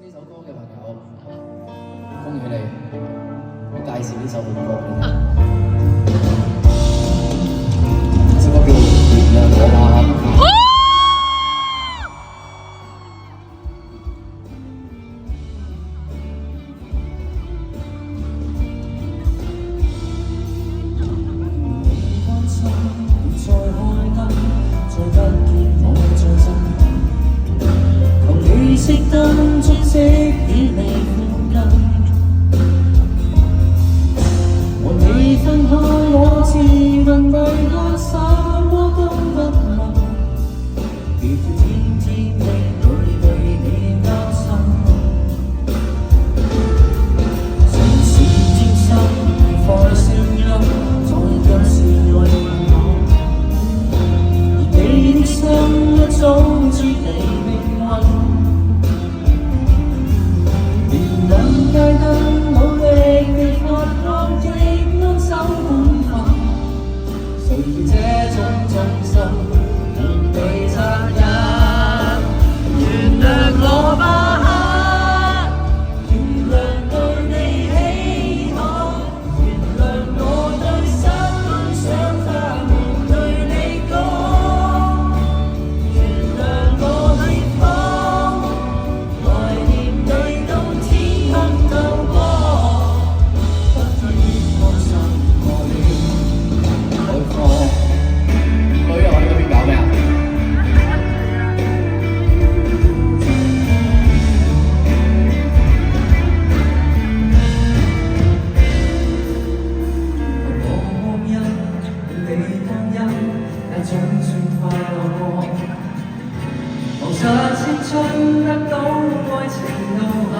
呢首歌嘅朋友，恭喜你！我介紹呢首好歌俾你。呢首歌叫《原諒我吧》。熄燈足跡與你附近，和你分開我自問為愛什麼都不問，別要天天的對你擔心，城市精心放聲音，在今宵愛我，而你的心一早知你命運。街燈努力地發光，亦安守本分。誰叫這種忠心連被責任？原諒我吧，原諒對你喜愛，原諒我對失戀想他們對你講，原諒我烈風懷念你到天。總算快樂過，浮着青春得到愛情留下。